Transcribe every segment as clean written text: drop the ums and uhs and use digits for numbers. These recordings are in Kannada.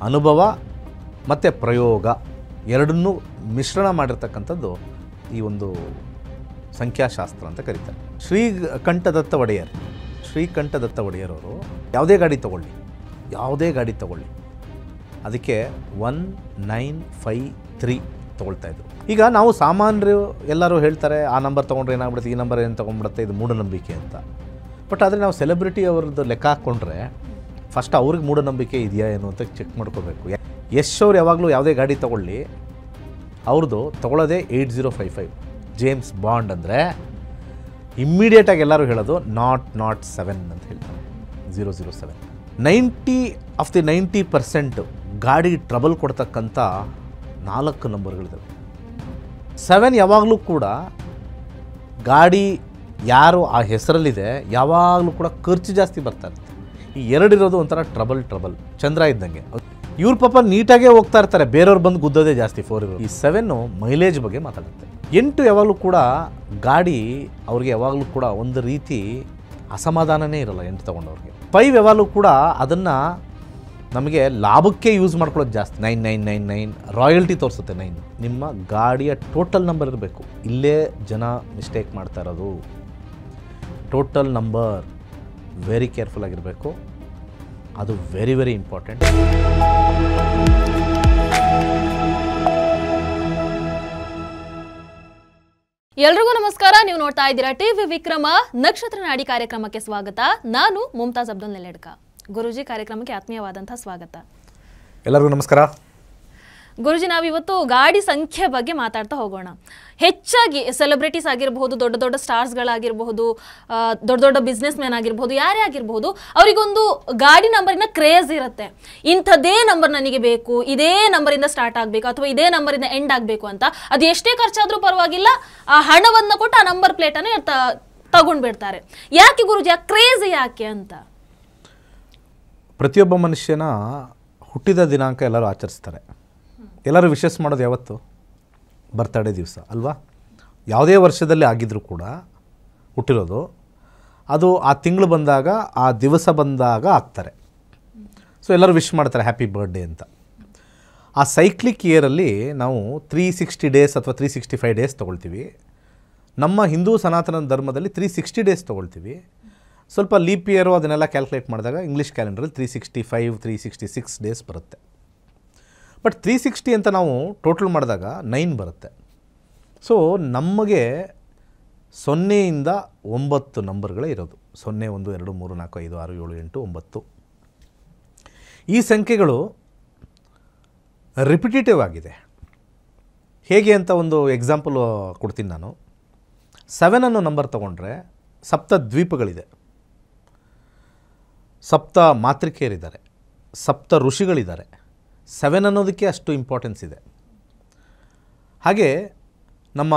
ಅನುಭವ ಮತ್ತು ಪ್ರಯೋಗ ಎರಡನ್ನೂ ಮಿಶ್ರಣ ಮಾಡಿರ್ತಕ್ಕಂಥದ್ದು ಈ ಒಂದು ಸಂಖ್ಯಾಶಾಸ್ತ್ರ ಅಂತ ಕರೀತಾರೆ. ಶ್ರೀಕಂಠದತ್ತ ಒಡೆಯರ್ ಅವರು ಯಾವುದೇ ಗಾಡಿ ತಗೊಳ್ಳಿ ಅದಕ್ಕೆ 1953 ತೊಗೊಳ್ತಾಯಿದ್ರು. ಈಗ ನಾವು ಸಾಮಾನ್ಯರು ಎಲ್ಲರೂ ಹೇಳ್ತಾರೆ ಆ ನಂಬರ್ ತೊಗೊಂಡ್ರೆ ಏನಾಗ್ಬಿಡುತ್ತೆ, ಈ ನಂಬರ್ ಏನು ತೊಗೊಂಡ್ಬಿಡುತ್ತೆ, ಇದು ಮೂಢನಂಬಿಕೆ ಅಂತ. ಬಟ್ ಆದರೆ ನಾವು ಸೆಲೆಬ್ರಿಟಿ ಅವ್ರದ್ದು ಲೆಕ್ಕ ಹಾಕ್ಕೊಂಡ್ರೆ ಫಸ್ಟ್ ಅವ್ರಿಗೆ ಮೂಢನಂಬಿಕೆ ಇದೆಯಾ ಏನು ಅಂತ ಚೆಕ್ ಮಾಡ್ಕೋಬೇಕು. ಯಶ್ ಅವ್ರು ಯಾವಾಗಲೂ ಯಾವುದೇ ಗಾಡಿ ತೊಗೊಳ್ಳಿ ಅವ್ರದ್ದು ತೊಗೊಳ್ಳೋದೇ 8055 ಜೇಮ್ಸ್ ಬಾಂಡ್ ಅಂದರೆ ಇಮ್ಮಿಡಿಯೇಟಾಗಿ ಎಲ್ಲರೂ ಹೇಳೋದು ನಾಟ್ 7 ಅಂತ ಹೇಳ್ತಾರೆ. 007 90% ಗಾಡಿ ಟ್ರಬಲ್ ಕೊಡ್ತಕ್ಕಂಥ 4 ನಂಬರ್ಗಳಿದ್ದಾವೆ. 7 ಯಾವಾಗಲೂ ಕೂಡ ಗಾಡಿ ಯಾರು ಆ ಹೆಸರಲ್ಲಿದೆ ಯಾವಾಗಲೂ ಕೂಡ ಖರ್ಚು ಜಾಸ್ತಿ ಬರ್ತಾ ಇರುತ್ತೆ. ಈ 2 ಇರೋದು ಒಂಥರ ಟ್ರಬಲ್ ಚಂದ್ರ ಇದ್ದಂಗೆ. ಇವ್ರ ಪಾಪ ನೀಟಾಗೇ ಹೋಗ್ತಾ ಇರ್ತಾರೆ, ಬೇರೆಯವ್ರು ಬಂದು ಗುದ್ದೋದೇ ಜಾಸ್ತಿ 4 ಇರೋದು. ಈ 7 ಮೈಲೇಜ್ ಬಗ್ಗೆ ಮಾತಾಡುತ್ತೆ. 8 ಯಾವಾಗಲೂ ಕೂಡ ಗಾಡಿ ಅವ್ರಿಗೆ ಯಾವಾಗಲೂ ಕೂಡ ಒಂದು ರೀತಿ ಅಸಮಾಧಾನನೇ ಇರಲ್ಲ 8 ತೊಗೊಂಡವ್ರಿಗೆ. 5 ಯಾವಾಗಲೂ ಕೂಡ ಅದನ್ನು ನಮಗೆ ಲಾಭಕ್ಕೆ ಯೂಸ್ ಮಾಡ್ಕೊಳ್ಳೋದು ಜಾಸ್ತಿ. 9999 ರಾಯಲ್ಟಿ ತೋರಿಸುತ್ತೆ 9. ನಿಮ್ಮ ಗಾಡಿಯ ಟೋಟಲ್ ನಂಬರ್ ಇರಬೇಕು. ಇಲ್ಲೇ ಜನ ಮಿಸ್ಟೇಕ್ ಮಾಡ್ತಾ ಇರೋದು. ಟೋಟಲ್ ನಂಬರ್ ವೆರಿ ಕೇರ್ಫುಲ್ ಆಗಿರಬೇಕು. ಅದು ವೆರಿ ಇಂಪಾರ್ಟೆಂಟ್. ಎಲ್ರಿಗೂ ನಮಸ್ಕಾರ. ನೀವು ನೋಡ್ತಾ ಇದ್ದೀರಾ ಟಿವಿ ವಿಕ್ರಮ ನಕ್ಷತ್ರ ನಾಡಿ ಕಾರ್ಯಕ್ರಮಕ್ಕೆ ಸ್ವಾಗತ. ನಾನು ಮುಮ್ತಾಜ್ ಅಬ್ದುಲ್ ನೆಲೆಡ್ಕ. ಗುರುಜಿ, ಕಾರ್ಯಕ್ರಮಕ್ಕೆ ಆತ್ಮೀಯವಾದಂತಹ ಸ್ವಾಗತ. ಎಲ್ಲರಿಗೂ ನಮಸ್ಕಾರ. ಗುರುಜಿ, ನಾವಿವತ್ತು ಗಾಡಿ ಸಂಖ್ಯೆ ಬಗ್ಗೆ ಮಾತಾಡ್ತಾ ಹೋಗೋಣ. ಹೆಚ್ಚಾಗಿ ಸೆಲೆಬ್ರಿಟೀಸ್ ಆಗಿರಬಹುದು, ದೊಡ್ಡ ಸ್ಟಾರ್ಸ್ಗಳಾಗಿರಬಹುದು, ದೊಡ್ಡ ಬಿಸ್ನೆಸ್ ಮ್ಯಾನ್ ಆಗಿರಬಹುದು, ಯಾರೇ ಆಗಿರಬಹುದು, ಅವರಿಗೊಂದು ಗಾಡಿ ನಂಬರಿನ ಕ್ರೇಜ್ ಇರುತ್ತೆ. ಇಂಥದ್ದೇ ನಂಬರ್ ನನಗೆ ಬೇಕು, ಇದೇ ನಂಬರಿಂದ ಸ್ಟಾರ್ಟ್ ಆಗಬೇಕು ಅಥವಾ ಇದೇ ನಂಬರಿಂದ ಎಂಡ್ ಆಗಬೇಕು ಅಂತ. ಅದು ಎಷ್ಟೇ ಖರ್ಚಾದರೂ ಪರವಾಗಿಲ್ಲ, ಆ ಹಣವನ್ನು ಕೊಟ್ಟು ಆ ನಂಬರ್ ಪ್ಲೇಟನ್ನು ತಗೊಂಡ್ಬಿಡ್ತಾರೆ. ಯಾಕೆ ಗುರುಜಿ, ಆ ಕ್ರೇಜ್ ಯಾಕೆ ಅಂತ? ಪ್ರತಿಯೊಬ್ಬ ಮನುಷ್ಯನ ಹುಟ್ಟಿದ ದಿನಾಂಕ ಎಲ್ಲರೂ ಆಚರಿಸ್ತಾರೆ. ಎಲ್ಲರೂ ವಿಶೇಷ ಮಾಡೋದು ಯಾವತ್ತು? ಬರ್ತಡೇ ದಿವಸ ಅಲ್ವಾ? ಯಾವುದೇ ವರ್ಷದಲ್ಲಿ ಆಗಿದ್ರೂ ಕೂಡ ಹುಟ್ಟಿರೋದು ಅದು ಆ ತಿಂಗಳು ಬಂದಾಗ, ಆ ದಿವಸ ಬಂದಾಗ ಆಗ್ತಾರೆ. ಸೊ ಎಲ್ಲರೂ ವಿಶ್ ಮಾಡ್ತಾರೆ ಹ್ಯಾಪಿ ಬರ್ಡೇ ಅಂತ. ಆ ಸೈಕ್ಲಿಕ್ ಇಯರಲ್ಲಿ ನಾವು 360 ಡೇಸ್ ಅಥವಾ 365 ಡೇಸ್ ತೊಗೊಳ್ತೀವಿ. ನಮ್ಮ ಹಿಂದೂ ಸನಾತನ ಧರ್ಮದಲ್ಲಿ 360 ಡೇಸ್ ತೊಗೊಳ್ತೀವಿ. ಸ್ವಲ್ಪ ಲೀಪ್ ಇಯರು ಅದನ್ನೆಲ್ಲ ಕ್ಯಾಲ್ಕುಲೇಟ್ ಮಾಡಿದಾಗ ಇಂಗ್ಲೀಷ್ ಕ್ಯಾಲೆಂಡ್ರಲ್ಲಿ 365 366 ಡೇಸ್ ಬರುತ್ತೆ. ಬಟ್ 360 ಅಂತ ನಾವು ಟೋಟಲ್ ಮಾಡಿದಾಗ 9 ಬರುತ್ತೆ. ಸೊ ನಮಗೆ 0ಇಂದ 9 ನಂಬರ್ಗಳೇ ಇರೋದು. 0 1 2 3 4 5 6 7 8 9. ಈ ಸಂಖ್ಯೆಗಳು ರಿಪಿಟೇಟಿವ್ ಆಗಿದೆ. ಹೇಗೆ ಅಂತ ಒಂದು ಎಕ್ಸಾಂಪಲ್ ಕೊಡ್ತೀನಿ ನಾನು. 7 ಅನ್ನೋ ನಂಬರ್ ತೊಗೊಂಡ್ರೆ ಸಪ್ತ ದ್ವೀಪಗಳಿದೆ, ಸಪ್ತ ಮಾತೃಕೆಯರಿದ್ದಾರೆ, ಸಪ್ತ ಋಷಿಗಳಿದ್ದಾರೆ. 7 ಅನ್ನೋದಕ್ಕೆ ಅಷ್ಟು ಇಂಪಾರ್ಟೆನ್ಸ್ ಇದೆ. ಹಾಗೆ ನಮ್ಮ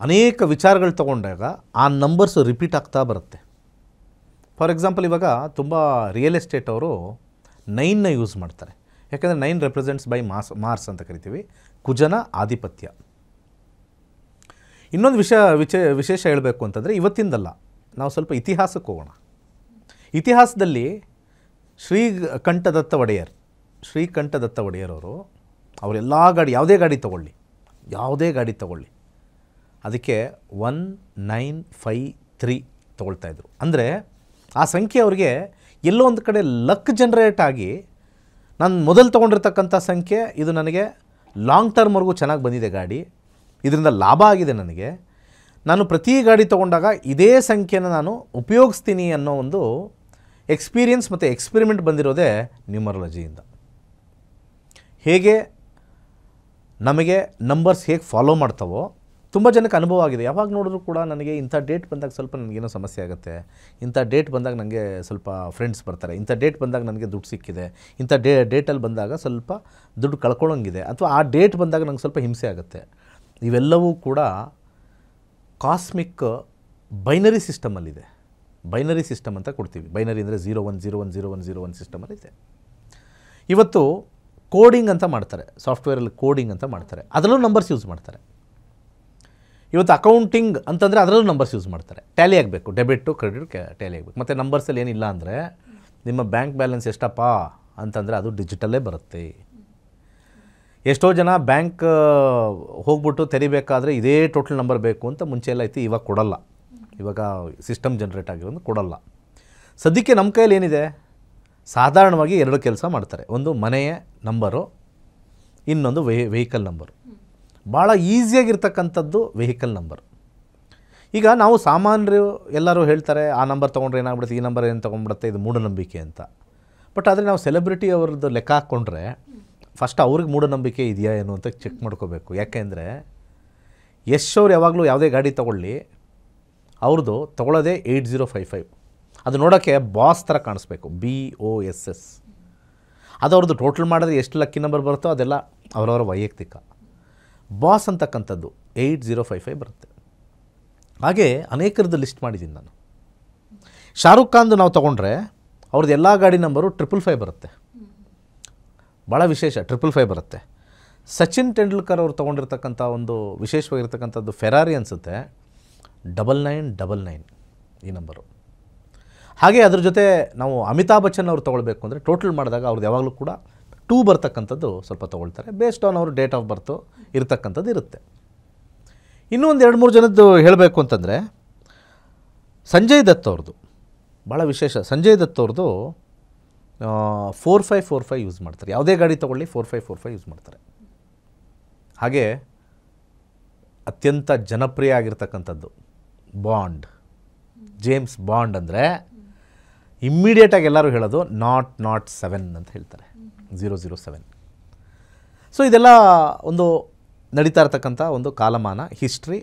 ಅನೇಕ ವಿಚಾರಗಳು ತೊಗೊಂಡಾಗ ಆ ನಂಬರ್ಸು ರಿಪೀಟ್ ಆಗ್ತಾ ಬರುತ್ತೆ. ಫಾರ್ ಎಕ್ಸಾಂಪಲ್, ಇವಾಗ ತುಂಬ ರಿಯಲ್ ಎಸ್ಟೇಟ್ ಅವರು 9ನ ಯೂಸ್ ಮಾಡ್ತಾರೆ. ಯಾಕಂದರೆ 9 ರೆಪ್ರೆಸೆಂಟ್ಸ್ ಬೈ ಮಾರ್ಸ್ ಅಂತ ಕರಿತೀವಿ, ಕುಜನ ಆಧಿಪತ್ಯ. ಇನ್ನೊಂದು ವಿಶೇಷ ಹೇಳಬೇಕು ಅಂತಂದರೆ, ಇವತ್ತಿಂದಲ್ಲ, ನಾವು ಸ್ವಲ್ಪ ಇತಿಹಾಸಕ್ಕೆ ಹೋಗೋಣ. ಇತಿಹಾಸದಲ್ಲಿ ಶ್ರೀಕಂಠದತ್ತ ಒಡೆಯರ್ ಅವರು ಅವರೆಲ್ಲ ಗಾಡಿ, ಯಾವುದೇ ಗಾಡಿ ತಗೊಳ್ಳಿ ಅದಕ್ಕೆ 1953 ತೊಗೊಳ್ತಾಯಿದ್ರು. ಅಂದರೆ ಆ ಸಂಖ್ಯೆ ಅವರಿಗೆ ಎಲ್ಲೋ ಒಂದು ಕಡೆ ಲಕ್ ಜನ್ರೇಟ್ ಆಗಿ, ನಾನು ಮೊದಲು ತೊಗೊಂಡಿರ್ತಕ್ಕಂಥ ಸಂಖ್ಯೆ ಇದು ನನಗೆ ಲಾಂಗ್ ಟರ್ಮ್ವರೆಗೂ ಚೆನ್ನಾಗಿ ಬಂದಿದೆ ಗಾಡಿ, ಇದರಿಂದ ಲಾಭ ಆಗಿದೆ ನನಗೆ, ನಾನು ಪ್ರತಿ ಗಾಡಿ ತೊಗೊಂಡಾಗ ಇದೇ ಸಂಖ್ಯೆನ ನಾನು ಉಪಯೋಗಿಸ್ತೀನಿ ಅನ್ನೋ ಒಂದು ಎಕ್ಸ್ಪೀರಿಯನ್ಸ್ ಮತ್ತು ಎಕ್ಸ್ಪೆರಿಮೆಂಟ್ ಬಂದಿರೋದೇ ನ್ಯೂಮರಾಲಜಿಯಿಂದ. ಹೇಗೆ ನಮಗೆ ನಂಬರ್ಸ್ ಹೇಗೆ ಫಾಲೋ ಮಾಡ್ತಾವೋ ತುಂಬ ಜನಕ್ಕೆ ಅನುಭವ ಆಗಿದೆ. ಯಾವಾಗ ನೋಡಿದ್ರು ಕೂಡ ನನಗೆ ಇಂಥ ಡೇಟ್ ಬಂದಾಗ ಸ್ವಲ್ಪ ನನಗೇನೋ ಸಮಸ್ಯೆ ಆಗುತ್ತೆ, ಇಂಥ ಡೇಟ್ ಬಂದಾಗ ನನಗೆ ಸ್ವಲ್ಪ ಫ್ರೆಂಡ್ಸ್ ಬರ್ತಾರೆ, ಇಂಥ ಡೇಟ್ ಬಂದಾಗ ನನಗೆ ದುಡ್ಡು ಸಿಕ್ಕಿದೆ, ಇಂಥ ಡೇಟಲ್ಲಿ ಬಂದಾಗ ಸ್ವಲ್ಪ ದುಡ್ಡು ಕಳ್ಕೊಳ್ಳೋಂಗಿದೆ, ಅಥವಾ ಆ ಡೇಟ್ ಬಂದಾಗ ನಂಗೆ ಸ್ವಲ್ಪ ಹಿಂಸೆ ಆಗುತ್ತೆ. ಇವೆಲ್ಲವೂ ಕೂಡ ಕಾಸ್ಮಿಕ್ ಬೈನರಿ ಸಿಸ್ಟಮಲ್ಲಿದೆ. ಬೈನರಿ ಸಿಸ್ಟಮ್ ಅಂತ ಕೊಡ್ತೀವಿ. ಬೈನರಿ ಅಂದರೆ 01010101 ಸಿಸ್ಟಮಲ್ಲಿದೆ. ಇವತ್ತು ಕೋಡಿಂಗ್ ಅಂತ ಮಾಡ್ತಾರೆ, ಸಾಫ್ಟ್ವೇರಲ್ಲಿ ಕೋಡಿಂಗ್ ಅಂತ ಮಾಡ್ತಾರೆ, ಅದರಲ್ಲೂ ನಂಬರ್ಸ್ ಯೂಸ್ ಮಾಡ್ತಾರೆ. ಇವತ್ತು ಅಕೌಂಟಿಂಗ್ ಅಂತಂದರೆ ಅದರಲ್ಲೂ ನಂಬರ್ಸ್ ಯೂಸ್ ಮಾಡ್ತಾರೆ. ಟ್ಯಾಲಿ ಆಗಬೇಕು, ಡೆಬಿಟ್ ಟು ಕ್ರೆಡಿಟ್ ಟ್ಯಾಲಿ ಆಗಬೇಕು. ಮತ್ತು ನಂಬರ್ಸಲ್ಲಿ ಏನಿಲ್ಲ ಅಂದರೆ ನಿಮ್ಮ ಬ್ಯಾಂಕ್ ಬ್ಯಾಲೆನ್ಸ್ ಎಷ್ಟಪ್ಪ ಅಂತಂದರೆ ಅದು ಡಿಜಿಟಲ್ಲೇ ಬರುತ್ತೆ. ಎಷ್ಟೋ ಜನ ಬ್ಯಾಂಕ್ ಹೋಗ್ಬಿಟ್ಟು ತೆರಿಬೇಕಾದ್ರೆ ಇದೇ ಟೋಟಲ್ ನಂಬರ್ ಬೇಕು ಅಂತ ಮುಂಚೆ ಎಲ್ಲ ಐತಿ, ಇವಾಗ ಕೊಡಲ್ಲ. ಇವಾಗ ಸಿಸ್ಟಮ್ ಜನ್ರೇಟ್ ಆಗಿರೋದು ಕೊಡಲ್ಲ. ಸದ್ಯಕ್ಕೆ ನಮ್ಮ ಕೈಯಲ್ಲಿ ಏನಿದೆ, ಸಾಧಾರಣವಾಗಿ 2 ಕೆಲಸ ಮಾಡ್ತಾರೆ. ಒಂದು ಮನೆಯ ನಂಬರು, ಇನ್ನೊಂದು ವೆಹಿಕಲ್ ನಂಬರು. ಭಾಳ ಈಸಿಯಾಗಿರ್ತಕ್ಕಂಥದ್ದು ವೆಹಿಕಲ್ ನಂಬರ್. ಈಗ ನಾವು ಸಾಮಾನ್ಯರು ಎಲ್ಲರೂ ಹೇಳ್ತಾರೆ ಆ ನಂಬರ್ ತೊಗೊಂಡ್ರೆ ಏನಾಗ್ಬಿಡುತ್ತೆ, ಈ ನಂಬರ್ ಏನು ತೊಗೊಂಡ್ಬಿಡುತ್ತೆ, ಇದು ಮೂಢನಂಬಿಕೆ ಅಂತ. ಬಟ್ ಆದರೆ ನಾವು ಸೆಲೆಬ್ರಿಟಿ ಅವ್ರದ್ದು ಲೆಕ್ಕ ಹಾಕ್ಕೊಂಡ್ರೆ ಫಸ್ಟ್ ಅವ್ರಿಗೆ ಮೂಢನಂಬಿಕೆ ಇದೆಯಾ ಏನು ಅಂತ ಚೆಕ್ ಮಾಡ್ಕೋಬೇಕು. ಯಾಕೆಂದರೆ ಯಶ್ ಅವ್ರು ಯಾವಾಗಲೂ ಯಾವುದೇ ಗಾಡಿ ತೊಗೊಳ್ಳಿ, ಅವ್ರದ್ದು ತೊಗೊಳ್ಳೋದೇ 8055. ಅದು ನೋಡೋಕ್ಕೆ ಬಾಸ್ ಥರ ಕಾಣಿಸ್ಬೇಕು, BOSS. ಅದು ಅವ್ರದ್ದು ಟೋಟಲ್ ಮಾಡಿದ್ರೆ ಎಷ್ಟು ಲಕ್ಕಿ ನಂಬರ್ ಬರುತ್ತೋ ಅದೆಲ್ಲ ಅವರವರ ವೈಯಕ್ತಿಕ. ಬಾಸ್ ಅಂತಕ್ಕಂಥದ್ದು 8055 ಬರುತ್ತೆ. ಹಾಗೆ ಅನೇಕರದ್ದು ಲಿಸ್ಟ್ ಮಾಡಿದ್ದೀನಿ ನಾನು. ಶಾರುಖ್ ಖಾನ್ದು ನಾವು ತೊಗೊಂಡ್ರೆ ಅವ್ರದ್ದು ಎಲ್ಲ ಗಾಡಿ ನಂಬರು 555 ಬರುತ್ತೆ. ಭಾಳ ವಿಶೇಷ, 555 ಬರುತ್ತೆ. ಸಚಿನ್ ತೆಂಡೂಲ್ಕರ್ ಅವರು ತೊಗೊಂಡಿರ್ತಕ್ಕಂಥ ಒಂದು ವಿಶೇಷವಾಗಿರ್ತಕ್ಕಂಥದ್ದು ಫೆರಾರಿ ಅನಿಸುತ್ತೆ, 9999 ಈ ನಂಬರು. ಹಾಗೆ ಅದ್ರ ಜೊತೆ ನಾವು ಅಮಿತಾಬ್ ಬಚ್ಚನ್ ಅವ್ರು ತೊಗೊಳ್ಬೇಕು ಅಂದರೆ ಟೋಟಲ್ ಮಾಡಿದಾಗ ಅವ್ರದ್ದು ಯಾವಾಗಲೂ ಕೂಡ 2 ಬರ್ತಕ್ಕಂಥದ್ದು ಸ್ವಲ್ಪ ತೊಗೊಳ್ತಾರೆ. ಬೇಸ್ಡ್ ಆನ್ ಅವರು ಡೇಟ್ ಆಫ್ ಬರ್ತು ಇರತಕ್ಕಂಥದ್ದು ಇರುತ್ತೆ. ಇನ್ನೂ ಒಂದು 2-3 ಜನದ್ದು ಹೇಳಬೇಕು ಅಂತಂದರೆ ಸಂಜಯ್ ದತ್ ಅವ್ರದ್ದು ಭಾಳ ವಿಶೇಷ. ಸಂಜಯ್ ದತ್ ಅವ್ರದ್ದು 4545 ಯೂಸ್ ಮಾಡ್ತಾರೆ. ಯಾವುದೇ ಗಾಡಿ ತೊಗೊಳ್ಳಿ 4545 ಯೂಸ್ ಮಾಡ್ತಾರೆ. ಹಾಗೆ ಅತ್ಯಂತ ಜನಪ್ರಿಯ ಆಗಿರ್ತಕ್ಕಂಥದ್ದು ಬಾಂಡ್, ಜೇಮ್ಸ್ ಬಾಂಡ್ ಅಂದರೆ ಇಮ್ಮಿಡಿಯೇಟಾಗಿ ಎಲ್ಲರೂ ಹೇಳೋದು 007 ಅಂತ ಹೇಳ್ತಾರೆ, 007. ಸೊ ಇದೆಲ್ಲ ಒಂದು ನಡೀತಾ ಇರ್ತಕ್ಕಂಥ ಒಂದು ಕಾಲಮಾನ, ಹಿಸ್ಟ್ರಿ.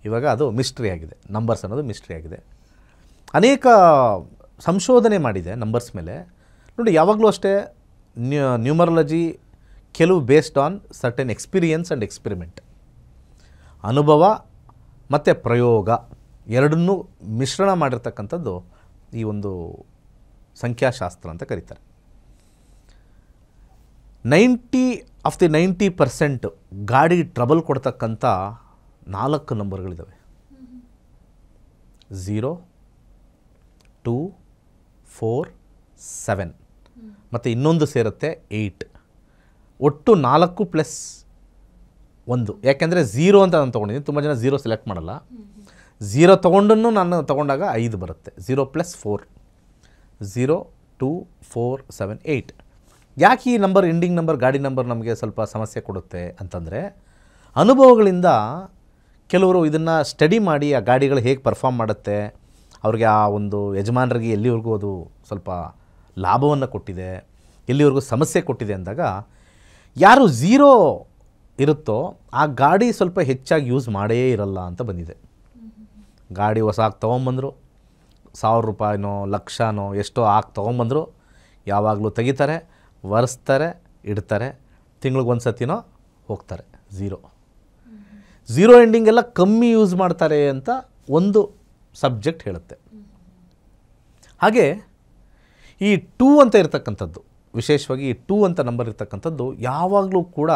ಇವಾಗ ಅದು ಮಿಸ್ಟ್ರಿ ಆಗಿದೆ, ನಂಬರ್ಸ್ ಅನ್ನೋದು ಮಿಸ್ಟ್ರಿ ಆಗಿದೆ. ಅನೇಕ ಸಂಶೋಧನೆ ಮಾಡಿದೆ ನಂಬರ್ಸ್ ಮೇಲೆ. ನೋಡಿ, ಯಾವಾಗಲೂ ಅಷ್ಟೇ ನ್ಯೂಮರಾಲಜಿ ಕೆಲವು based on certain experience and experiment, ಅನುಭವ ಮತ್ತು ಪ್ರಯೋಗ ಎರಡನ್ನೂ ಮಿಶ್ರಣ ಮಾಡಿರ್ತಕ್ಕಂಥದ್ದು ಈ ಒಂದು ಸಂಖ್ಯಾಶಾಸ್ತ್ರ ಅಂತ ಕರೀತಾರೆ. 90% ಗಾಡಿ ಟ್ರಬಲ್ ಕೊಡ್ತಕ್ಕಂಥ 4 ನಂಬರ್ಗಳಿದ್ದಾವೆ. 0, 2, 4, 7 ಮತ್ತು ಇನ್ನೊಂದು ಸೇರುತ್ತೆ 8. ಒಟ್ಟು 4 + 1. ಯಾಕೆಂದರೆ 0 ಅಂತ ನಾನು ತೊಗೊಂಡಿದ್ದೀನಿ, ತುಂಬ ಜನ 0 ಸೆಲೆಕ್ಟ್ ಮಾಡಲ್ಲ. 0 ತೊಗೊಂಡನ್ನು ನಾನು ತೊಗೊಂಡಾಗ 5 ಬರುತ್ತೆ. 0 + 4, 0, 2, 4, 7, 8. ಯಾಕೆ ಈ ನಂಬರ್, ಎಂಡಿಂಗ್ ನಂಬರ್, ಗಾಡಿ ನಂಬರ್ ನಮಗೆ ಸ್ವಲ್ಪ ಸಮಸ್ಯೆ ಕೊಡುತ್ತೆ ಅಂತಂದರೆ, ಅನುಭವಗಳಿಂದ ಕೆಲವರು ಇದನ್ನು ಸ್ಟಡಿ ಮಾಡಿ ಆ ಗಾಡಿಗಳು ಹೇಗೆ ಪರ್ಫಾರ್ಮ್ ಮಾಡುತ್ತೆ, ಅವ್ರಿಗೆ ಆ ಒಂದು ಯಜಮಾನರಿಗೆ ಎಲ್ಲಿವರೆಗೂ ಅದು ಸ್ವಲ್ಪ ಲಾಭವನ್ನು ಕೊಟ್ಟಿದೆ, ಎಲ್ಲಿವರೆಗೂ ಸಮಸ್ಯೆ ಕೊಟ್ಟಿದೆ ಅಂದಾಗ ಯಾರು 0 ಇರುತ್ತೋ ಆ ಗಾಡಿ ಸ್ವಲ್ಪ ಹೆಚ್ಚಾಗಿ ಯೂಸ್ ಮಾಡೇ ಇರಲ್ಲ ಅಂತ ಬಂದಿದೆ. ಗಾಡಿ ಹೊಸ ತೊಗೊಂಬಂದರು, 1000 ರೂಪಾಯಿನೋ ಲಕ್ಷನೋ ಎಷ್ಟೋ ತೊಗೊಂಬಂದರು, ಯಾವಾಗಲೂ ತೆಗಿತಾರೆ, ಒರೆಸ್ತಾರೆ, ಇಡ್ತಾರೆ, ತಿಂಗ್ಳಿಗೆ ಒಂದು ಸತಿನೋ ಹೋಗ್ತಾರೆ. 0 ಎಂಡಿಂಗ್ ಎಲ್ಲ ಕಮ್ಮಿ ಯೂಸ್ ಮಾಡ್ತಾರೆ ಅಂತ ಒಂದು ಸಬ್ಜೆಕ್ಟ್ ಹೇಳುತ್ತೆ. ಹಾಗೆ ಈ 2 ಅಂತ ಇರ್ತಕ್ಕಂಥದ್ದು, ವಿಶೇಷವಾಗಿ ಈ 2 ಅಂತ ನಂಬರ್ ಇರ್ತಕ್ಕಂಥದ್ದು ಯಾವಾಗಲೂ ಕೂಡ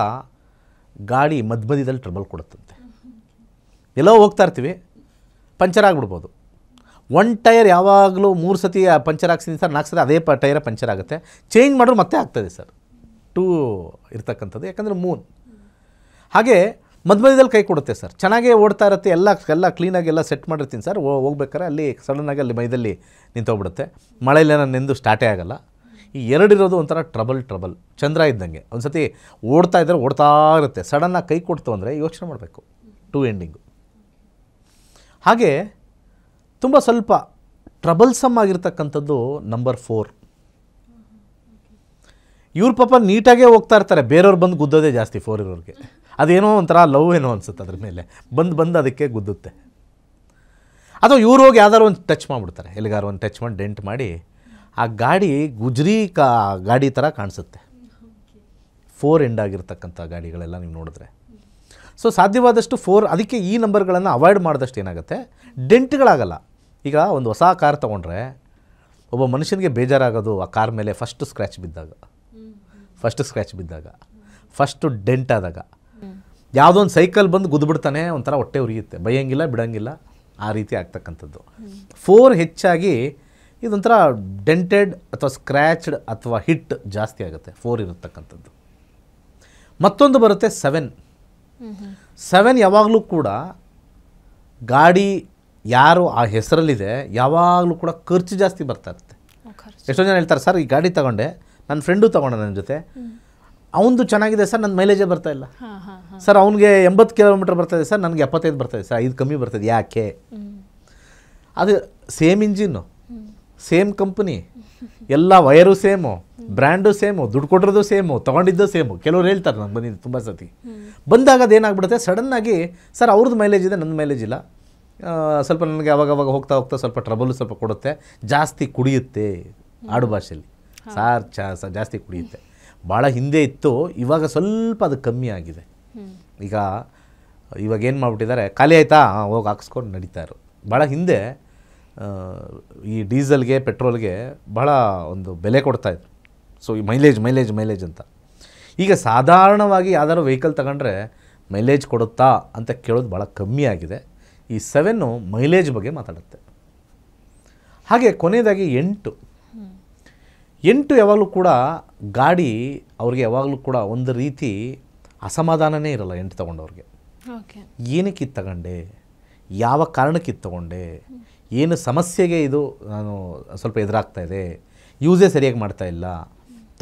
ಗಾಡಿ ಮಧ್ಯದಲ್ಲಿ ಟ್ರಬಲ್ ಕೊಡುತ್ತಂತೆ. ಎಲ್ಲೋ ಹೋಗ್ತಾ ಇರ್ತೀವಿ, ಪಂಚರ್ ಆಗಿಬಿಡ್ಬೋದು. 1 ಟೈರ್ ಯಾವಾಗಲೂ 3 ಸತಿ ಪಂಚರ್ ಹಾಕ್ಸಿದ್ದೀನಿ ಸರ್, 4 ಸತಿ ಅದೇ ಟೈರ ಪಂಚರ್ ಆಗುತ್ತೆ, ಚೇಂಜ್ ಮಾಡಿದ್ರು ಮತ್ತೆ ಆಗ್ತದೆ ಸರ್. 2 ಇರ್ತಕ್ಕಂಥದ್ದು, ಯಾಕಂದರೆ ಮೂನ್. ಹಾಗೆ ಮಧ್ಯದಲ್ಲಿ ಕೈ ಕೊಡುತ್ತೆ ಸರ್, ಚೆನ್ನಾಗೇ ಓಡ್ತಾ ಇರುತ್ತೆ, ಎಲ್ಲ ಕ್ಲೀನಾಗಿ ಎಲ್ಲ ಸೆಟ್ ಮಾಡಿರ್ತೀನಿ ಸರ್, ಹೋಗ್ಬೇಕಾರೆ ಅಲ್ಲಿ ಸಡನ್ನಾಗಿ ಅಲ್ಲಿ ಮೈದಲ್ಲಿ ನಿಂತೋಗ್ಬಿಡುತ್ತೆ, ಮಳೆಯಲ್ಲೇ ನಾನು ನೆಂದು ಸ್ಟಾರ್ಟೇ ಆಗೋಲ್ಲ. ಈ 2 ಇರೋದು ಒಂಥರ ಟ್ರಬಲ್ ಚಂದ್ರ ಇದ್ದಂಗೆ. ಒಂದು ಸತಿ ಓಡ್ತಾ ಇರುತ್ತೆ, ಸಡನ್ನಾಗಿ ಕೈ ಕೊಡ್ತು ಅಂದರೆ ಯೋಚನೆ ಮಾಡಬೇಕು. 2 ಎಂಡಿಂಗು. ಹಾಗೆ ತುಂಬ ಸ್ವಲ್ಪ ಟ್ರಬಲ್ಸಮ್ ಆಗಿರ್ತಕ್ಕಂಥದ್ದು ನಂಬರ್ 4. ಇವ್ರ ಪಾಪ ನೀಟಾಗೇ ಹೋಗ್ತಾ ಇರ್ತಾರೆ, ಬೇರೆಯವ್ರು ಬಂದು ಗುದ್ದೋದೇ ಜಾಸ್ತಿ 4 ಇರೋರಿಗೆ. ಅದೇನೋ ಒಂಥರ ಲವ್ ಏನೋ ಅನಿಸುತ್ತೆ, ಅದ್ರ ಮೇಲೆ ಬಂದು ಅದಕ್ಕೆ ಗುದ್ದುತ್ತೆ. ಅಥವಾ ಇವ್ರು ಹೋಗಿ ಯಾವ್ದಾರು ಒಂದು ಟಚ್ ಮಾಡಿಬಿಡ್ತಾರೆ, ಎಲ್ಲಿಗಾರು ಒಂದು ಟಚ್ ಮಾಡಿ ಡೆಂಟ್ ಮಾಡಿ ಆ ಗಾಡಿ ಗುಜ್ರಿ ಗಾಡಿ ಥರ ಕಾಣಿಸುತ್ತೆ. 4 ಎಂಡ್ ಆಗಿರ್ತಕ್ಕಂಥ ಗಾಡಿಗಳೆಲ್ಲ ನೀವು ನೋಡಿದ್ರೆ. ಸೊ ಸಾಧ್ಯವಾದಷ್ಟು 4, ಅದಕ್ಕೆ ಈ ನಂಬರ್ಗಳನ್ನು ಅವಾಯ್ಡ್ ಮಾಡಿದಷ್ಟು ಏನಾಗುತ್ತೆ, ಡೆಂಟ್ಗಳಾಗಲ್ಲ. ಈಗ ಒಂದು ಹೊಸ ಕಾರ್ ತೊಗೊಂಡ್ರೆ ಒಬ್ಬ ಮನುಷ್ಯನಿಗೆ ಬೇಜಾರಾಗೋದು ಆ ಕಾರ್ ಮೇಲೆ ಫಸ್ಟು ಸ್ಕ್ರ್ಯಾಚ್ ಬಿದ್ದಾಗ, ಫಸ್ಟು ಡೆಂಟ್ ಆದಾಗ. ಯಾವುದೋ ಒಂದು ಸೈಕಲ್ ಬಂದು ಗುದ್ದುಬಿಡ್ತಾನೆ, ಒಂಥರ ಹೊಟ್ಟೆ ಉರಿಯುತ್ತೆ, ಬೈಯಂಗಿಲ್ಲ ಬಿಡೋಂಗಿಲ್ಲ, ಆ ರೀತಿ ಆಗ್ತಕ್ಕಂಥದ್ದು. 4 ಹೆಚ್ಚಾಗಿ ಇದೊಂಥರ ಡೆಂಟೆಡ್ ಅಥವಾ ಸ್ಕ್ರ್ಯಾಚ್ಡ್ ಅಥವಾ ಹಿಟ್ ಜಾಸ್ತಿ ಆಗುತ್ತೆ 4 ಇರತಕ್ಕಂಥದ್ದು. ಮತ್ತೊಂದು ಬರುತ್ತೆ 7 ಯಾವಾಗಲೂ ಕೂಡ ಗಾಡಿ ಯಾರು ಆ ಹೆಸರಲ್ಲಿದೆ ಯಾವಾಗಲೂ ಕೂಡ ಖರ್ಚು ಜಾಸ್ತಿ ಬರ್ತಾ ಇರುತ್ತೆ. ಎಷ್ಟೋ ಜನ ಹೇಳ್ತಾರೆ ಸರ್ ಈ ಗಾಡಿ ತಗೊಂಡೆ, ನನ್ನ ಫ್ರೆಂಡು ತಗೊಂಡೆ ನನ್ನ ಜೊತೆ, ಅವನದು ಚೆನ್ನಾಗಿದೆ ಸರ್, ನನ್ನ ಮೈಲೇಜೇ ಬರ್ತಾ ಇಲ್ಲ ಸರ್, ಅವ್ನಿಗೆ 80 ಕಿಲೋಮೀಟರ್ ಬರ್ತಾಯಿದೆ ಸರ್, ನನಗೆ 75 ಬರ್ತಾಯಿದೆ ಸರ್, 5 ಕಮ್ಮಿ ಬರ್ತದೆ. ಯಾಕೆ? ಅದು ಸೇಮ್ ಇಂಜಿನ್ನು, ಸೇಮ್ ಕಂಪ್ನಿ, ಎಲ್ಲ ವಯರು ಸೇಮು, ಬ್ರ್ಯಾಂಡು ಸೇಮು, ದುಡ್ಡು ಕೊಟ್ಟಿರೋದು ಸೇಮು, ತೊಗೊಂಡಿದ್ದು ಸೇಮು. ಕೆಲವ್ರು ಹೇಳ್ತಾರೆ ನಂಗೆ ಬಂದಿದ್ದು ತುಂಬ ಸತಿ ಬಂದಾಗ ಅದೇನಾಗ್ಬಿಡುತ್ತೆ ಸಡನ್ನಾಗಿ ಸರ್ ಅವ್ರದ್ದು ಮೈಲೇಜ್ ಇದೆ, ನನ್ನ ಮೈಲೇಜ್ ಇಲ್ಲ, ಸ್ವಲ್ಪ ನನಗೆ ಅವಾಗವಾಗ ಹೋಗ್ತಾ ಹೋಗ್ತಾ ಸ್ವಲ್ಪ ಟ್ರಬಲು ಸ್ವಲ್ಪ ಕೊಡುತ್ತೆ, ಜಾಸ್ತಿ ಕುಡಿಯುತ್ತೆ, ಆಡು ಭಾಷೆಯಲ್ಲಿ ಸಾರ್ ಜಾಸ್ತಿ ಕುಡಿಯುತ್ತೆ. ಭಾಳ ಹಿಂದೆ ಇತ್ತು, ಇವಾಗ ಸ್ವಲ್ಪ ಅದು ಕಮ್ಮಿ ಆಗಿದೆ. ಇವಾಗ ಏನು ಮಾಡಿಬಿಟ್ಟಿದ್ದಾರೆ, ಖಾಲಿ ಆಯಿತಾ ಹೋಗಿ ಹಾಕ್ಸ್ಕೊಂಡು ನಡೀತಾಯಿರು. ಭಾಳ ಹಿಂದೆ ಈ ಡೀಸೆಲ್ಗೆ ಪೆಟ್ರೋಲ್ಗೆ ಭಾಳ ಒಂದು ಬೆಲೆ ಕೊಡ್ತಾಯಿದ್ರು. ಸೊ ಈ ಮೈಲೇಜ್ ಅಂತ. ಈಗ ಸಾಧಾರಣವಾಗಿ ಯಾವ್ದಾದ್ರು ವೆಹಿಕಲ್ ತಗೊಂಡ್ರೆ ಮೈಲೇಜ್ ಕೊಡುತ್ತಾ ಅಂತ ಕೇಳೋದು ಭಾಳ ಕಮ್ಮಿ ಆಗಿದೆ. ಈ 7 ಮೈಲೇಜ್ ಬಗ್ಗೆ ಮಾತಾಡುತ್ತೆ. ಹಾಗೆ ಕೊನೆಯದಾಗಿ 8 ಯಾವಾಗಲೂ ಕೂಡ ಗಾಡಿ ಅವ್ರಿಗೆ ಯಾವಾಗಲೂ ಕೂಡ ಒಂದು ರೀತಿ ಅಸಮಾಧಾನನೇ ಇರಲ್ಲ. 8 ತೊಗೊಂಡವ್ರಿಗೆ ಏನಕ್ಕೆ ಇದು ತಗೊಂಡೆ, ಯಾವ ಕಾರಣಕ್ಕೆ ಇದು ತೊಗೊಂಡೆ, ಏನು ಸಮಸ್ಯೆಗೆ ಇದು ನಾನು ಸ್ವಲ್ಪ ಎದುರಾಗ್ತಾ ಇದೆ, ಯೂಸೇ ಸರಿಯಾಗಿ ಮಾಡ್ತಾ ಇಲ್ಲ,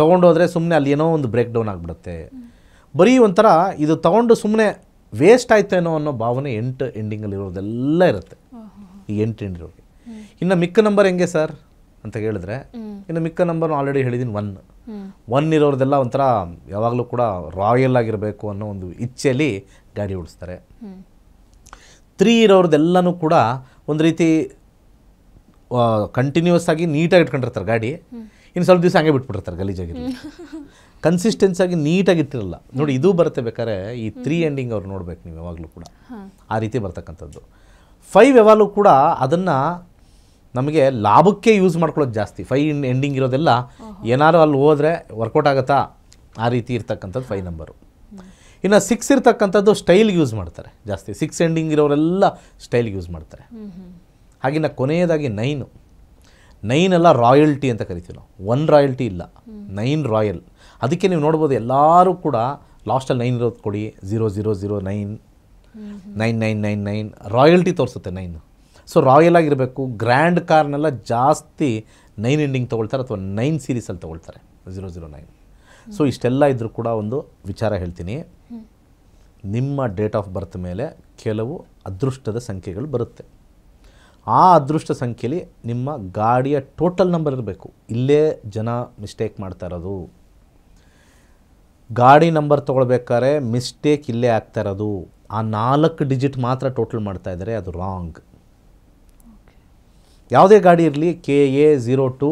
ತೊಗೊಂಡೋದ್ರೆ ಸುಮ್ಮನೆ ಅಲ್ಲಿ ಏನೋ ಒಂದು ಬ್ರೇಕ್ ಡೌನ್ ಆಗಿಬಿಡುತ್ತೆ, ಬರೀ ಒಂಥರ ಇದು ತೊಗೊಂಡು ಸುಮ್ಮನೆ ವೇಸ್ಟ್ ಆಯ್ತೇನೋ ಅನ್ನೋ ಭಾವನೆ 8 ಎಂಡಿಂಗಲ್ಲಿರೋದೆಲ್ಲ ಇರುತ್ತೆ. ಈ 8 ಎಂಡಿರೋರಿಗೆ. ಇನ್ನು ಮಿಕ್ಕ ನಂಬರ್ ಹೆಂಗೆ ಸರ್ ಅಂತ ಹೇಳಿದ್ರೆ, ಇನ್ನು ಮಿಕ್ಕ ನಂಬರ್ನ ಆಲ್ರೆಡಿ ಹೇಳಿದ್ದೀನಿ 1 ಇರೋರ್ದೆಲ್ಲ ಒಂಥರ ಯಾವಾಗಲೂ ಕೂಡ ರಾಯಲ್ ಆಗಿರಬೇಕು ಅನ್ನೋ ಒಂದು ಇಚ್ಛೆಯಲ್ಲಿ ಗಾಡಿ ಓಡಿಸ್ತಾರೆ. 3 ಇರೋರ್ದೆಲ್ಲನೂ ಕೂಡ ಒಂದು ರೀತಿ ಕಂಟಿನ್ಯೂಸ್ ಆಗಿ ನೀಟಾಗಿ ಇಟ್ಕೊಂಡಿರ್ತಾರೆ ಗಾಡಿ, ಇನ್ನು ಸ್ವಲ್ಪ ದಿವಸ ಹಂಗೆ ಬಿಟ್ಬಿಟ್ಟಿರ್ತಾರೆ ಗಲೀಜಾಗಿರಲಿ, ಕನ್ಸಿಸ್ಟೆನ್ಸ್ ಆಗಿ ನೀಟಾಗಿ ಇಟ್ಟಿರಲ್ಲ. ನೋಡಿ ಇದು ಬರುತ್ತೆ ಬೇಕಾದ್ರೆ ಈ 3 ಎಂಡಿಂಗ್ ಅವ್ರು ನೋಡ್ಬೇಕು ನೀವು ಯಾವಾಗಲೂ ಕೂಡ ಆ ರೀತಿ ಬರ್ತಕ್ಕಂಥದ್ದು. 5 ಯಾವಾಗಲೂ ಕೂಡ ಅದನ್ನು ನಮಗೆ ಲಾಭಕ್ಕೆ ಯೂಸ್ ಮಾಡ್ಕೊಳ್ಳೋದು ಜಾಸ್ತಿ. 5 ಎಂಡಿಂಗ್ ಇರೋದೆಲ್ಲ ಏನಾದ್ರು ಅಲ್ಲಿ ಹೋದರೆ ವರ್ಕೌಟ್ ಆಗುತ್ತಾ ಆ ರೀತಿ ಇರ್ತಕ್ಕಂಥದ್ದು 5 ನಂಬರು. ಇನ್ನು 6 ಇರ್ತಕ್ಕಂಥದ್ದು ಸ್ಟೈಲ್ಗೆ ಯೂಸ್ ಮಾಡ್ತಾರೆ ಜಾಸ್ತಿ. 6 ಎಂಡಿಂಗ್ ಇರೋರೆಲ್ಲ ಸ್ಟೈಲ್ಗೆ ಯೂಸ್ ಮಾಡ್ತಾರೆ. ಹಾಗಿನ್ನ ಕೊನೆಯದಾಗಿ 9 ಎಲ್ಲ ರಾಯಲ್ಟಿ ಅಂತ ಕರಿತೀವಿ ನಾವು. 1 ರಾಯಲ್ಟಿ ಇಲ್ಲ, 9 ರಾಯಲ್. ಅದಕ್ಕೆ ನೀವು ನೋಡ್ಬೋದು ಎಲ್ಲರೂ ಕೂಡ ಲಾಸ್ಟಲ್ಲಿ 9 ಇರೋದು ಕೊಡಿ, 0009 9999 ರಾಯಲ್ಟಿ ತೋರಿಸುತ್ತೆ 9. ಸೊ ರಾಯಲ್ ಆಗಿರಬೇಕು. ಗ್ರ್ಯಾಂಡ್ ಕಾರ್ನೆಲ್ಲ ಜಾಸ್ತಿ 9 ಎಂಡಿಂಗ್ ತೊಗೊಳ್ತಾರೆ ಅಥವಾ 9 ಸೀರೀಸಲ್ಲಿ ತೊಗೊಳ್ತಾರೆ, 009. ಸೊ ಇಷ್ಟೆಲ್ಲ ಇದ್ದರೂ ಕೂಡ ಒಂದು ವಿಚಾರ ಹೇಳ್ತೀನಿ, ನಿಮ್ಮ ಡೇಟ್ ಆಫ್ ಬರ್ತ್ ಮೇಲೆ ಕೆಲವು ಅದೃಷ್ಟದ ಸಂಖ್ಯೆಗಳು ಬರುತ್ತೆ. ಆ ಅದೃಷ್ಟ ಸಂಖ್ಯೆಯಲ್ಲಿ ನಿಮ್ಮ ಗಾಡಿಯ ಟೋಟಲ್ ನಂಬರ್ ಇರಬೇಕು. ಇಲ್ಲೇ ಜನ ಮಿಸ್ಟೇಕ್ ಮಾಡ್ತಾ ಇರೋದು. ಗಾಡಿ ನಂಬರ್ ತೊಗೊಳ್ಬೇಕಾದ್ರೆ ಮಿಸ್ಟೇಕ್ ಇಲ್ಲೇ ಆಗ್ತಾ ಇರೋದು. ಆ 4 ಡಿಜಿಟ್ ಮಾತ್ರ ಟೋಟಲ್ ಮಾಡ್ತಾ ಇದ್ದಾರೆ, ಅದು ರಾಂಗ್. ಯಾವುದೇ ಗಾಡಿ ಇರಲಿ, KA02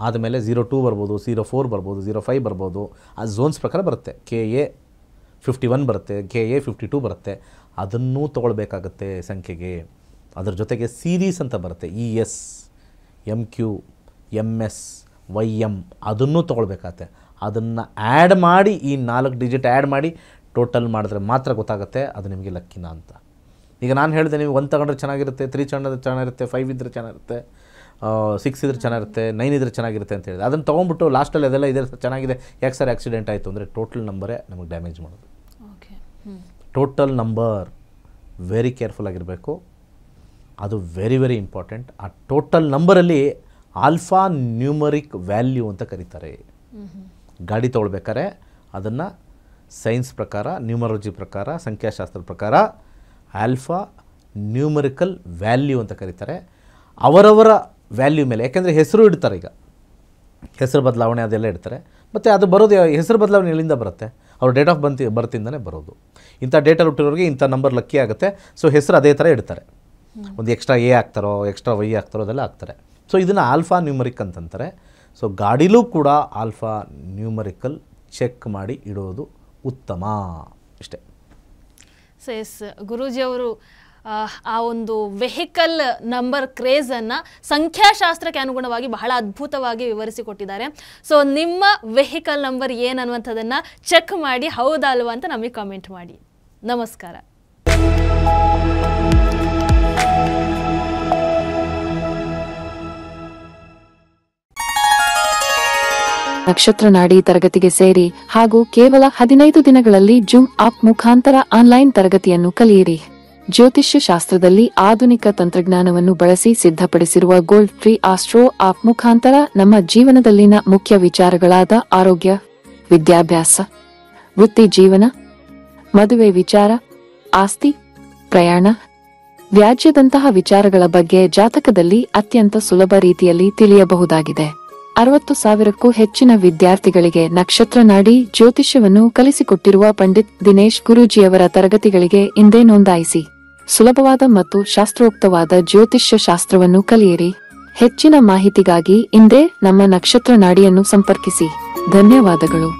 ಆದಮೇಲೆ 02 ಬರ್ಬೋದು, 04 ಬರ್ಬೋದು, 05 ಬರ್ಬೋದು, ಆ ಝೋನ್ಸ್ ಪ್ರಕಾರ ಬರುತ್ತೆ. KA51 ಬರುತ್ತೆ, KA52 ಬರುತ್ತೆ. ಅದನ್ನೂ ತೊಗೊಳ್ಬೇಕಾಗತ್ತೆ ಸಂಖ್ಯೆಗೆ. ಅದರ ಜೊತೆಗೆ ಸೀರೀಸ್ ಅಂತ ಬರುತ್ತೆ, ES, MQ, MS, YM, ಅದನ್ನೂ ತೊಗೊಳ್ಬೇಕಾಗತ್ತೆ. ಅದನ್ನು ಆ್ಯಡ್ ಮಾಡಿ, ಈ 4 ಡಿಜಿಟ್ ಆ್ಯಡ್ ಮಾಡಿ ಟೋಟಲ್ ಮಾಡಿದ್ರೆ ಮಾತ್ರ ಗೊತ್ತಾಗುತ್ತೆ ಅದು ನಿಮಗೆ ಲಕ್ಕಿನ ಅಂತ. ಈಗ ನಾನು ಹೇಳಿದೆ, ನೀವು 1 ತಗೊಂಡ್ರೆ ಚೆನ್ನಾಗಿರುತ್ತೆ, 3 ಚೆನ್ನಾಗಿರುತ್ತೆ, 5 ಇದ್ದರೆ ಚೆನ್ನಾಗಿರುತ್ತೆ, 6 ಇದ್ರೆ ಚೆನ್ನಾಗಿರುತ್ತೆ, 9 ಇದ್ರೆ ಚೆನ್ನಾಗಿರುತ್ತೆ ಅಂತ ಹೇಳಿದೆ. ಅದನ್ನು ತೊಗೊಂಡ್ಬಿಟ್ಟು ಲಾಸ್ಟಲ್ಲಿ ಅದೆಲ್ಲ ಇದೆ ಚೆನ್ನಾಗಿದೆ, ಯಾಕೆ ಸರ್ ಆಕ್ಸಿಡೆಂಟ್ ಆಯಿತು ಅಂದರೆ ಟೋಟಲ್ ನಂಬರೇ ನಮಗೆ ಡ್ಯಾಮೇಜ್ ಮಾಡೋದು. ಟೋಟಲ್ ನಂಬರ್ ವೆರಿ ಕೇರ್ಫುಲ್ ಆಗಿರಬೇಕು, ಅದು ವೆರಿ ವೆರಿ ಇಂಪಾರ್ಟೆಂಟ್. ಆ ಟೋಟಲ್ ನಂಬರಲ್ಲಿ ಆಲ್ಫಾ ನ್ಯೂಮರಿಕ್ ವ್ಯಾಲ್ಯೂ ಅಂತ ಕರೀತಾರೆ. ಗಾಡಿ ತೊಗೊಳ್ಬೇಕಾದ್ರೆ ಅದನ್ನು ಸೈನ್ಸ್ ಪ್ರಕಾರ, ನ್ಯೂಮರಾಲಜಿ ಪ್ರಕಾರ, ಸಂಖ್ಯಾಶಾಸ್ತ್ರದ ಪ್ರಕಾರ ಆಲ್ಫಾ ನ್ಯೂಮರಿಕಲ್ ವ್ಯಾಲ್ಯೂ ಅಂತ ಕರೀತಾರೆ. ಅವರವರ ವ್ಯಾಲ್ಯೂ ಮೇಲೆ, ಯಾಕೆಂದರೆ ಹೆಸರು ಇಡ್ತಾರೆ, ಈಗ ಹೆಸರು ಬದಲಾವಣೆ ಅದೆಲ್ಲ ಇಡ್ತಾರೆ. ಮತ್ತು ಅದು ಬರೋದು ಹೆಸರು ಬದಲಾವಣೆ ಎಲ್ಲಿಂದ ಬರುತ್ತೆ? ಅವ್ರ ಡೇಟ್ ಆಫ್ ಬರ್ತಿಂದನೇ ಬರೋದು. ಇಂಥ ಡೇಟಲ್ಲಿ ಹುಟ್ಟಿರೋರಿಗೆ ಇಂಥ ನಂಬರ್ ಲಕ್ಕಿ ಆಗುತ್ತೆ. ಸೊ ಹೆಸರು ಅದೇ ಥರ ಇಡ್ತಾರೆ. ಒಂದು ಎಕ್ಸ್ಟ್ರಾ A ಹಾಕ್ತಾರೋ, ಎಕ್ಸ್ಟ್ರಾ Y ಹಾಕ್ತಾರೋ, ಅದೆಲ್ಲ ಹಾಕ್ತಾರೆ. ಸೊ ಇದನ್ನು ಆಲ್ಫಾ ನ್ಯೂಮರಿಕ್ ಅಂತಂತಾರೆ. ಸೊ ಗಾಡಿಲೂ ಕೂಡ ಆಲ್ಫಾ ನ್ಯೂಮರಿಕಲ್ ಚೆಕ್ ಮಾಡಿ ಇಡೋದು ಉತ್ತಮ. ಇಷ್ಟೇ. ಸೊ ಎಸ್, ಗುರೂಜಿಯವರು ಆ ಒಂದು ವೆಹಿಕಲ್ ನಂಬರ್ ಕ್ರೇಜನ್ನು ಸಂಖ್ಯಾಶಾಸ್ತ್ರಕ್ಕೆ ಅನುಗುಣವಾಗಿ ಬಹಳ ಅದ್ಭುತವಾಗಿ ವಿವರಿಸಿಕೊಟ್ಟಿದ್ದಾರೆ. ಸೊ ನಿಮ್ಮ ವೆಹಿಕಲ್ ನಂಬರ್ ಏನನ್ನುವಂಥದ್ದನ್ನು ಚೆಕ್ ಮಾಡಿ ಹೌದಾ ಅಲ್ವಾ ಅಂತ ನಮಗೆ ಕಾಮೆಂಟ್ ಮಾಡಿ. ನಮಸ್ಕಾರ. ನಕ್ಷತ್ರ ನಾಡಿ ತರಗತಿಗೆ ಸೇರಿ ಹಾಗೂ ಕೇವಲ 15 ದಿನಗಳಲ್ಲಿ ಜೂಮ್ ಆಪ್ ಮುಖಾಂತರ ಆನ್ಲೈನ್ ತರಗತಿಯನ್ನು ಕಲಿಯಿರಿ. ಜ್ಯೋತಿಷ್ಯ ಶಾಸ್ತ್ರದಲ್ಲಿ ಆಧುನಿಕ ತಂತ್ರಜ್ಞಾನವನ್ನು ಬಳಸಿ ಸಿದ್ಧಪಡಿಸಿರುವ ಗೋಲ್ಡ್ ಟ್ರೀ ಆಸ್ಟ್ರೋ ಆಪ್ ಮುಖಾಂತರ ನಮ್ಮ ಜೀವನದಲ್ಲಿನ ಮುಖ್ಯ ವಿಚಾರಗಳಾದ ಆರೋಗ್ಯ, ವಿದ್ಯಾಭ್ಯಾಸ, ವೃತ್ತಿ ಜೀವನ, ಮದುವೆ ವಿಚಾರ, ಆಸ್ತಿ, ಪ್ರಯಾಣ, ವ್ಯಾಜ್ಯದಂತಹ ವಿಚಾರಗಳ ಬಗ್ಗೆ ಜಾತಕದಲ್ಲಿ ಅತ್ಯಂತ ಸುಲಭ ರೀತಿಯಲ್ಲಿ ತಿಳಿಯಬಹುದಾಗಿದೆ. 60,000ಕ್ಕೂ ಹೆಚ್ಚಿನ ವಿದ್ಯಾರ್ಥಿಗಳಿಗೆ ನಕ್ಷತ್ರ ನಾಡಿ ಜ್ಯೋತಿಷ್ಯವನ್ನು ಕಲಿಸಿಕೊಟ್ಟಿರುವ ಪಂಡಿತ್ ದಿನೇಶ್ ಗುರೂಜಿಯವರ ತರಗತಿಗಳಿಗೆ ಇಂದೇ ನೋಂದಾಯಿಸಿ. ಸುಲಭವಾದ ಮತ್ತು ಶಾಸ್ತ್ರೋಕ್ತವಾದ ಜ್ಯೋತಿಷ್ಯ ಶಾಸ್ತ್ರವನ್ನು ಕಲಿಯಿರಿ. ಹೆಚ್ಚಿನ ಮಾಹಿತಿಗಾಗಿ ಇಂದೇ ನಮ್ಮ ನಕ್ಷತ್ರ ನಾಡಿಯನ್ನು ಸಂಪರ್ಕಿಸಿ. ಧನ್ಯವಾದಗಳು.